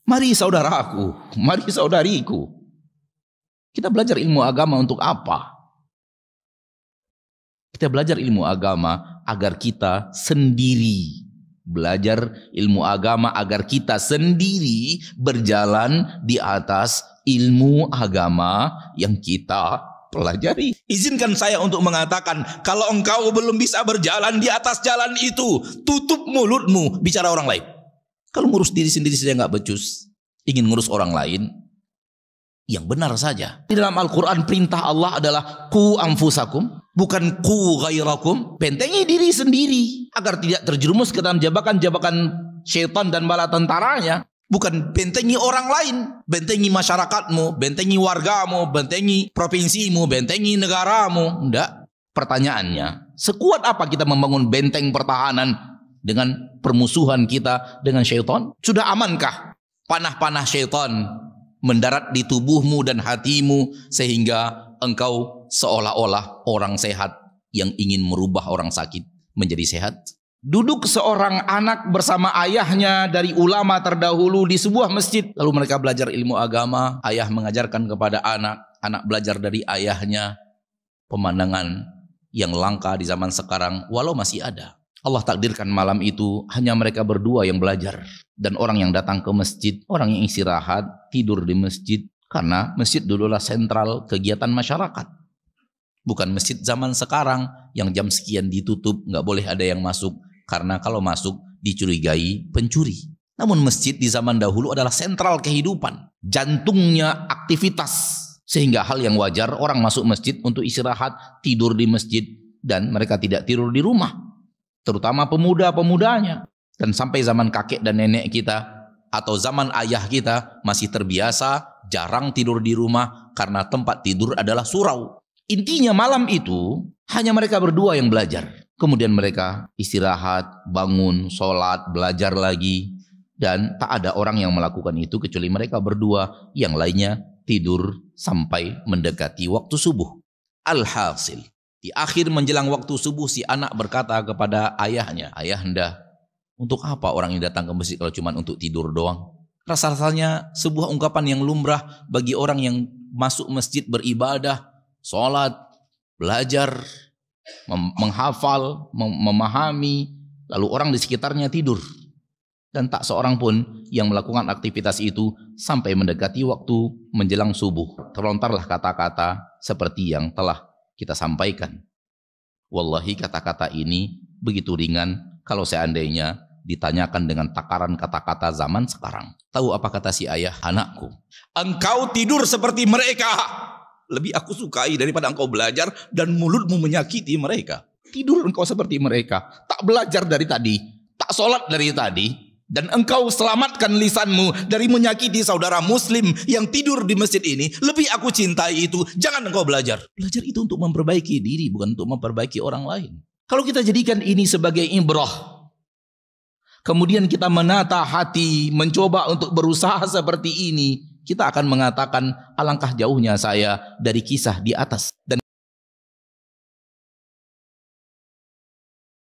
Mari saudaraku, mari saudariku, kita belajar ilmu agama untuk apa? Kita belajar ilmu agama agar kita sendiri. Belajar ilmu agama agar kita sendiri berjalan di atas ilmu agama yang kita pelajari. Izinkan saya untuk mengatakan, kalau engkau belum bisa berjalan di atas jalan itu, tutup mulutmu bicara orang lain. Kalau ngurus diri sendiri saja nggak becus, ingin ngurus orang lain, yang benar saja. Di dalam Al-Quran perintah Allah adalah ku anfusakum, bukan ku ghairakum. Bentengi diri sendiri agar tidak terjerumus ke dalam jebakan-jebakan syaitan dan bala tentaranya. Bukan bentengi orang lain, bentengi masyarakatmu, bentengi wargamu, bentengi provinsimu, bentengi negaramu. Enggak. Pertanyaannya, sekuat apa kita membangun benteng pertahanan dengan permusuhan kita dengan syaitan? Sudah amankah panah-panah syaitan mendarat di tubuhmu dan hatimu sehingga engkau seolah-olah orang sehat yang ingin merubah orang sakit menjadi sehat? Duduk seorang anak bersama ayahnya dari ulama terdahulu di sebuah masjid, lalu mereka belajar ilmu agama. Ayah mengajarkan kepada anak, anak belajar dari ayahnya. Pemandangan yang langka di zaman sekarang walau masih ada. Allah takdirkan malam itu hanya mereka berdua yang belajar. Dan orang yang datang ke masjid, orang yang istirahat, tidur di masjid. Karena masjid dululah sentral kegiatan masyarakat. Bukan masjid zaman sekarang yang jam sekian ditutup, nggak boleh ada yang masuk. Karena kalau masuk dicurigai pencuri. Namun masjid di zaman dahulu adalah sentral kehidupan. Jantungnya aktivitas. Sehingga hal yang wajar orang masuk masjid untuk istirahat, tidur di masjid. Dan mereka tidak tidur di rumah. Terutama pemuda-pemudanya. Dan sampai zaman kakek dan nenek kita atau zaman ayah kita masih terbiasa jarang tidur di rumah karena tempat tidur adalah surau. Intinya malam itu hanya mereka berdua yang belajar. Kemudian mereka istirahat, bangun, sholat, belajar lagi. Dan tak ada orang yang melakukan itu kecuali mereka berdua. Yang lainnya tidur sampai mendekati waktu subuh. Alhasil, di akhir menjelang waktu subuh si anak berkata kepada ayahnya, "Ayahanda, untuk apa orang yang datang ke masjid kalau cuma untuk tidur doang?" Rasa-rasanya sebuah ungkapan yang lumrah bagi orang yang masuk masjid beribadah, sholat, belajar, menghafal, memahami, lalu orang di sekitarnya tidur. Dan tak seorang pun yang melakukan aktivitas itu sampai mendekati waktu menjelang subuh. Terlontarlah kata-kata seperti yang telah kita sampaikan. Wallahi kata-kata ini begitu ringan kalau seandainya ditanyakan dengan takaran kata-kata zaman sekarang. Tahu apa kata si ayah? "Anakku, engkau tidur seperti mereka. Lebih aku sukai daripada engkau belajar dan mulutmu menyakiti mereka." Tidur engkau seperti mereka. Tak belajar dari tadi, tak sholat dari tadi. Dan engkau selamatkan lisanmu dari menyakiti saudara muslim yang tidur di masjid ini. Lebih aku cintai itu. Jangan engkau belajar. Belajar itu untuk memperbaiki diri, bukan untuk memperbaiki orang lain. Kalau kita jadikan ini sebagai ibrah, kemudian kita menata hati, mencoba untuk berusaha seperti ini, kita akan mengatakan alangkah jauhnya saya dari kisah di atas. Dan